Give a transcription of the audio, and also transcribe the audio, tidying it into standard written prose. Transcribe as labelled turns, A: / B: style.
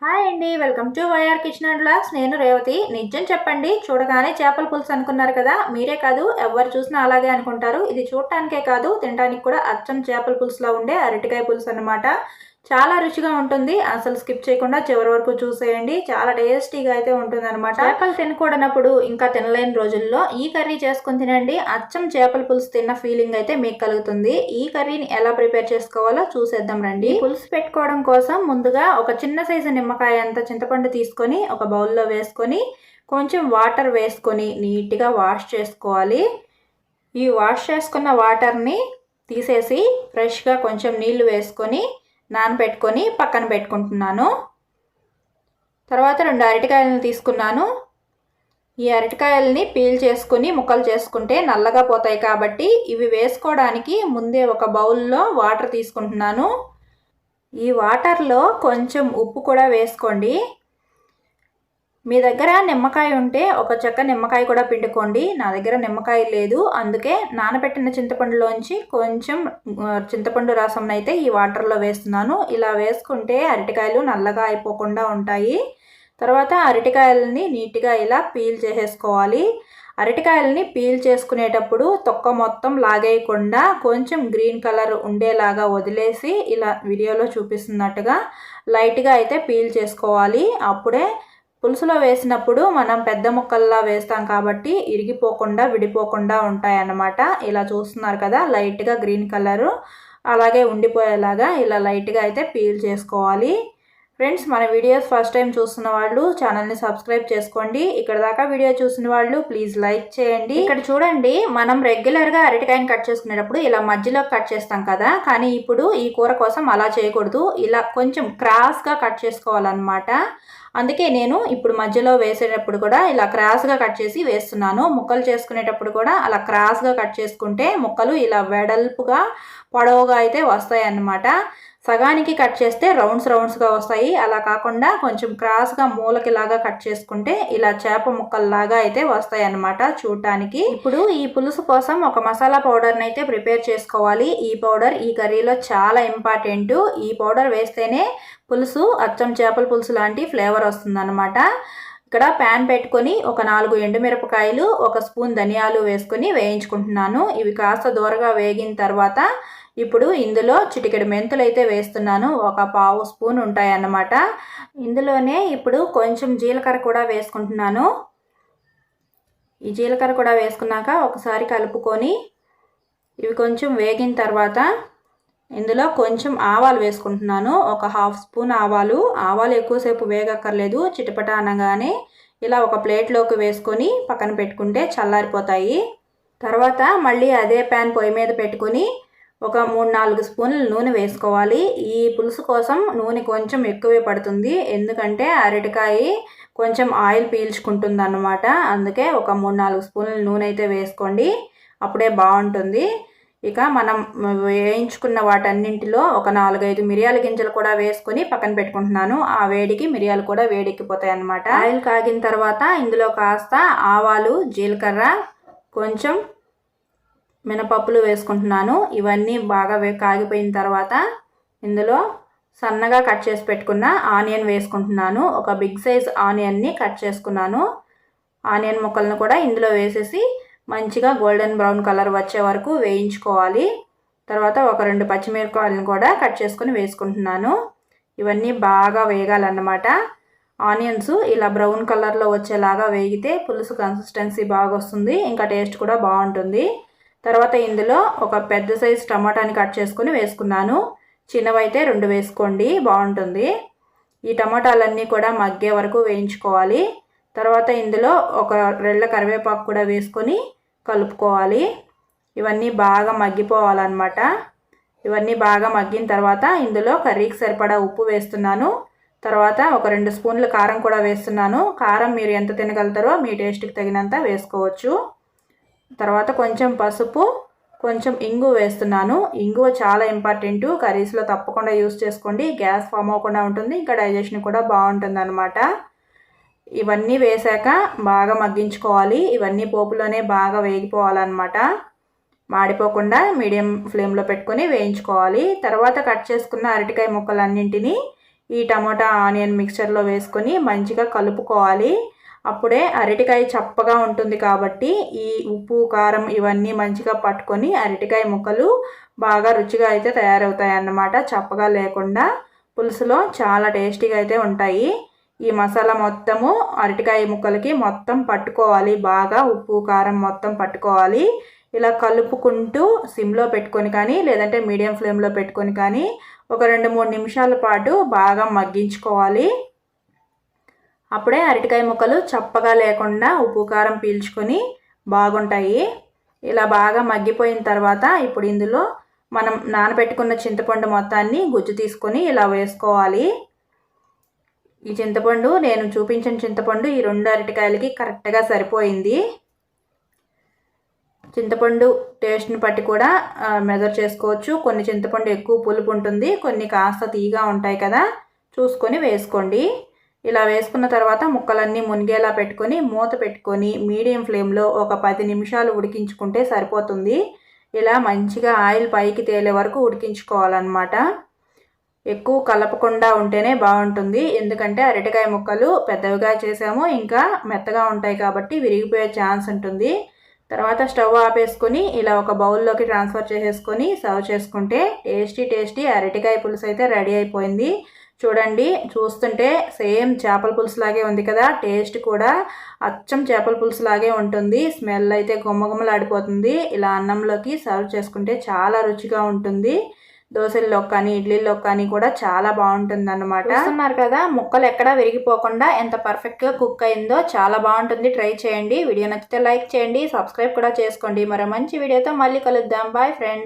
A: Hi అండి, welcome to YR kitchen and vlogs. నేను రేవతి. నిజం చెప్పండి, చూడగానే చేపల పులుసు అనుకున్నారు కదా. మీరే కాదు, ఎవరు చూసినా అలాగే అనుకుంటారు. ఇది చూడటానికే కాదు, తినడానికి కూడా అచ్చం చేపల పులుసులో ఉండే అరటికాయ పులుసు అన్నమాట. చాలా రుచిగా ఉంటుంది. అసలు స్కిప్ చేయకుండా చివరి వరకు చూసేయండి. చాలా టేస్టీగా అయితే ఉంటుంది అనమాట. చేపలు తినకూడనప్పుడు, ఇంకా తినలేని రోజుల్లో ఈ కర్రీ చేసుకుని తినండి. అచ్చం చేపల పులుసు తిన్న ఫీలింగ్ అయితే మీకు కలుగుతుంది. ఈ కర్రీని ఎలా ప్రిపేర్ చేసుకోవాలో చూసేద్దాం రండి. పులుసు పెట్టుకోవడం కోసం ముందుగా ఒక చిన్న సైజు నిమ్మకాయ అంత చింతపండు తీసుకొని ఒక బౌల్లో వేసుకొని కొంచెం వాటర్ వేసుకొని నీట్గా వాష్ చేసుకోవాలి. ఈ వాష్ చేసుకున్న వాటర్ని తీసేసి ఫ్రెష్గా కొంచెం నీళ్లు వేసుకొని నానబెట్టుకొని పక్కన పెట్టుకుంటున్నాను. తర్వాత 2 అరటికాయలను తీసుకున్నాను. ఈ అరటికాయలని పీల్ చేసుకుని ముక్కలు చేసుకుంటే నల్లగా పోతాయి కాబట్టి ఇవి వేసుకోవడానికి ముందే ఒక బౌల్లో వాటర్ తీసుకుంటున్నాను. ఈ వాటర్లో కొంచెం ఉప్పు కూడా వేసుకోండి. మీ దగ్గర నిమ్మకాయ ఉంటే ఒక చెక్క నిమ్మకాయ కూడా పిండుకోండి. నా దగ్గర నిమ్మకాయ లేదు, అందుకే నానబెట్టిన చింతపండులోంచి కొంచెం చింతపండు రసం అయితే ఈ వాటర్లో వేస్తున్నాను. ఇలా వేసుకుంటే అరటికాయలు నల్లగా అయిపోకుండా ఉంటాయి. తర్వాత అరటికాయలని నీట్గా ఇలా పీల్ చేసేసుకోవాలి. అరటికాయలని పీల్ చేసుకునేటప్పుడు తొక్క మొత్తం లాగేయకుండా కొంచెం గ్రీన్ కలర్ ఉండేలాగా వదిలేసి ఇలా వీడియోలో చూపిస్తున్నట్టుగా లైట్గా అయితే పీల్ చేసుకోవాలి. అప్పుడే పులుసులో వేసినప్పుడు మనం పెద్ద ముక్కల్లా వేస్తాం కాబట్టి ఇరిగిపోకుండా విడిపోకుండా ఉంటాయన్నమాట. ఇలా చూస్తున్నారు కదా, లైట్గా గ్రీన్ కలరు అలాగే ఉండిపోయేలాగా ఇలా లైట్గా అయితే పీల్ చేసుకోవాలి. ఫ్రెండ్స్, మన వీడియోస్ ఫస్ట్ టైం చూస్తున్న వాళ్ళు ఛానల్ని సబ్స్క్రైబ్ చేసుకోండి. ఇక్కడ దాకా వీడియో చూసిన వాళ్ళు ప్లీజ్ లైక్ చేయండి. ఇక్కడ చూడండి, మనం రెగ్యులర్గా అరటికాయని కట్ చేసుకునేటప్పుడు ఇలా మధ్యలో కట్ చేస్తాం కదా, కానీ ఇప్పుడు ఈ కూర కోసం అలా చేయకూడదు. ఇలా కొంచెం క్రాస్గా కట్ చేసుకోవాలన్నమాట. అందుకే నేను ఇప్పుడు మధ్యలో వేసేటప్పుడు కూడా ఇలా క్రాస్గా కట్ చేసి వేస్తున్నాను. ముక్కలు చేసుకునేటప్పుడు కూడా అలా క్రాస్గా కట్ చేసుకుంటే ముక్కలు ఇలా వెడల్పుగా పొడవుగా అయితే వస్తాయి అన్నమాట. సగానికి కట్ చేస్తే రౌండ్స్గా వస్తాయి. అలా కాకుండా కొంచెం క్రాస్గా మూలకిలాగా కట్ చేసుకుంటే ఇలా చేప ముక్కల్లాగా అయితే వస్తాయి అన్నమాట చూడటానికి. ఇప్పుడు ఈ పులుసు కోసం ఒక మసాలా పౌడర్ని అయితే ప్రిపేర్ చేసుకోవాలి. ఈ పౌడర్ ఈ కర్రీలో చాలా ఇంపార్టెంట్. ఈ పౌడర్ వేస్తేనే పులుసు అచ్చం చేపల పులుసు లాంటి ఫ్లేవర్ వస్తుందన్నమాట. ఇక్కడ ప్యాన్ పెట్టుకొని ఒక 4 ఎండుమిరపకాయలు, 1 స్పూన్ ధనియాలు వేసుకొని వేయించుకుంటున్నాను. ఇవి కాస్త దూరగా వేగిన తర్వాత ఇప్పుడు ఇందులో చిటికెడు మెంతులు అయితే వేస్తున్నాను. ఒక 1/2 స్పూన్ ఉంటాయన్నమాట. ఇందులోనే ఇప్పుడు కొంచెం జీలకర్ర కూడా వేసుకుంటున్నాను. ఈ జీలకర్ర కూడా వేసుకున్నాక ఒకసారి కలుపుకొని ఇవి కొంచెం వేగిన తర్వాత ఇందులో కొంచెం ఆవాలు వేసుకుంటున్నాను. ఒక 1/2 స్పూన్ ఆవాలు. ఎక్కువసేపు వేగక్కర్లేదు. చిటపట అనగానే ఇలా ఒక ప్లేట్లోకి వేసుకొని పక్కన పెట్టుకుంటే చల్లారిపోతాయి. తర్వాత మళ్ళీ అదే ప్యాన్ పొయ్యి మీద పెట్టుకొని ఒక 3-4 స్పూన్ల నూనె వేసుకోవాలి. ఈ పులుసు కోసం నూనె కొంచెం ఎక్కువే పడుతుంది, ఎందుకంటే అరటికాయ కొంచెం ఆయిల్ పీల్చుకుంటుంది అన్నమాట. అందుకే ఒక 3-4 స్పూన్ల నూనె అయితే వేసుకోండి, అప్పుడే బాగుంటుంది. ఇక మనం వేయించుకున్న వాటన్నింటిలో ఒక 4-5 మిరియాల గింజలు కూడా వేసుకొని పక్కన పెట్టుకుంటున్నాను. ఆ వేడికి మిరియాలు కూడా వేడెక్కిపోతాయి అన్నమాట. ఆయిల్ కాగిన తర్వాత ఇందులో కాస్త ఆవాలు, జీలకర్ర, కొంచెం మినపప్పులు వేసుకుంటున్నాను. ఇవన్నీ బాగా కాగిపోయిన తర్వాత ఇందులో సన్నగా కట్ చేసి పెట్టుకున్న ఆనియన్ వేసుకుంటున్నాను. ఒక బిగ్ సైజ్ ఆనియన్ని కట్ చేసుకున్నాను. ఆనియన్ ముక్కలను కూడా ఇందులో వేసేసి మంచిగా గోల్డెన్ బ్రౌన్ కలర్ వచ్చే వరకు వేయించుకోవాలి. తర్వాత ఒక 2 పచ్చిమిరపకాయలను కూడా కట్ చేసుకొని వేసుకుంటున్నాను. ఇవన్నీ బాగా వేగాలన్నమాట. ఆనియన్స్ ఇలా బ్రౌన్ కలర్లో వచ్చేలాగా వేగితే పులుసు కన్సిస్టెన్సీ బాగా వస్తుంది, ఇంకా టేస్ట్ కూడా బాగుంటుంది. తర్వాత ఇందులో ఒక పెద్ద సైజు టమాటాని కట్ చేసుకొని వేసుకున్నాను. చిన్నవైతే 2 వేసుకోండి, బాగుంటుంది. ఈ టమాటాలన్నీ కూడా మగ్గే వరకు వేయించుకోవాలి. తర్వాత ఇందులో ఒక రెళ్ళ కరివేపాకు కూడా వేసుకొని కలుపుకోవాలి. ఇవన్నీ బాగా మగ్గిపోవాలన్నమాట. ఇవన్నీ బాగా మగ్గిన తర్వాత ఇందులో కర్రీకి సరిపడా ఉప్పు వేస్తున్నాను. తర్వాత ఒక 2 స్పూన్ల కారం కూడా వేస్తున్నాను. కారం మీరు ఎంత తినగలుగుతారో మీ టేస్ట్కి తగినంత వేసుకోవచ్చు. తర్వాత కొంచెం పసుపు, కొంచెం ఇంగువ వేస్తున్నాను. ఇంగువ చాలా ఇంపార్టెంట్, కర్రీస్లో తప్పకుండా యూస్ చేసుకోండి. గ్యాస్ ఫామ్ అవ్వకుండా ఉంటుంది, ఇంకా డైజెషన్ కూడా బాగుంటుంది అన్నమాట. ఇవన్నీ వేసాక బాగా మగ్గించుకోవాలి. ఇవన్నీ పోపులోనే బాగా వేగిపోవాలన్నమాట. మాడిపోకుండా మీడియం ఫ్లేమ్లో పెట్టుకొని వేయించుకోవాలి. తర్వాత కట్ చేసుకున్న అరటికాయ ముక్కలన్నింటినీ ఈ టమాటా ఆనియన్ మిక్చర్లో వేసుకొని మంచిగా కలుపుకోవాలి. అప్పుడే అరటికాయ చప్పగా ఉంటుంది కాబట్టి ఈ ఉప్పు కారం ఇవన్నీ మంచిగా పట్టుకొని అరటికాయ ముక్కలు బాగా రుచిగా అయితే తయారవుతాయి అన్నమాట. చప్పగా లేకుండా పులుసులో చాలా టేస్టీగా అయితే ఉంటాయి. ఈ మసాలా మొత్తము అరటికాయ ముక్కలకి మొత్తం పట్టుకోవాలి. బాగా ఉప్పు కారం మొత్తం పట్టుకోవాలి. ఇలా కలుపుకుంటూ సిమ్లో పెట్టుకొని కానీ లేదంటే మీడియం ఫ్లేమ్లో పెట్టుకొని కానీ ఒక 2-3 నిమిషాల పాటు బాగా మగ్గించుకోవాలి. అప్పుడే అరటికాయ ముక్కలు చప్పగా లేకుండా ఉప్పు కారం పీల్చుకొని బాగుంటాయి. ఇలా బాగా మగ్గిపోయిన తర్వాత ఇప్పుడు ఇందులో మనం నానబెట్టుకున్న చింతపండు మొత్తాన్ని గుజ్జు తీసుకొని ఇలా వేసుకోవాలి. ఈ చింతపండు నేను చూపించిన చింతపండు ఈ 2 అరటికాయలకి కరెక్ట్గా సరిపోయింది. చింతపండు టేస్ట్ని బట్టి కూడా మెజర్ చేసుకోవచ్చు. కొన్ని చింతపండు ఎక్కువ పులుపు ఉంటుంది, కొన్ని కాస్త తీగా ఉంటాయి కదా, చూసుకొని వేసుకోండి. ఇలా వేసుకున్న తర్వాత ముక్కలన్నీ మునిగేలా పెట్టుకొని మూత పెట్టుకొని మీడియం ఫ్లేమ్లో ఒక 10 నిమిషాలు ఉడికించుకుంటే సరిపోతుంది. ఇలా మంచిగా ఆయిల్ పైకి తేలే వరకు ఉడికించుకోవాలన్నమాట. ఎక్కువ కలపకుండా ఉంటేనే బాగుంటుంది. ఎందుకంటే అరటికాయ ముక్కలు పెద్దవిగా చేసాము, ఇంకా మెత్తగా ఉంటాయి కాబట్టి విరిగిపోయే ఛాన్స్ ఉంటుంది. తర్వాత స్టవ్ ఆపేసుకొని ఇలా ఒక బౌల్లోకి ట్రాన్స్ఫర్ చేసేసుకొని సర్వ్ చేసుకుంటే టేస్టీ అరటికాయ పులుసు అయితే రెడీ అయిపోయింది. చూడండి, చూస్తుంటే సేమ్ చేపల పులుసు లాగే ఉంది కదా, టేస్ట్ కూడా అచ్చం చేపల పులుసు లాగే ఉంటుంది. స్మెల్ అయితే గుమ్మగుమ్మలాడిపోతుంది. ఇలా అన్నంలోకి సర్వ్ చేసుకుంటే చాలా రుచిగా ఉంటుంది. దోశల్లో కానీ ఇడ్లీల్లో కానీ కూడా చాలా బాగుంటుంది అన్నమాట. చూస్తున్నారు కదా, ముక్కలు ఎక్కడా విరిగిపోకుండా ఎంత పర్ఫెక్ట్గా కుక్ అయిందో, చాలా బాగుంటుంది. ట్రై చేయండి. వీడియో నచ్చితే లైక్ చేయండి, సబ్స్క్రైబ్ కూడా చేసుకోండి. మరో మంచి వీడియోతో మళ్ళీ కలుద్దాం. Bye friends.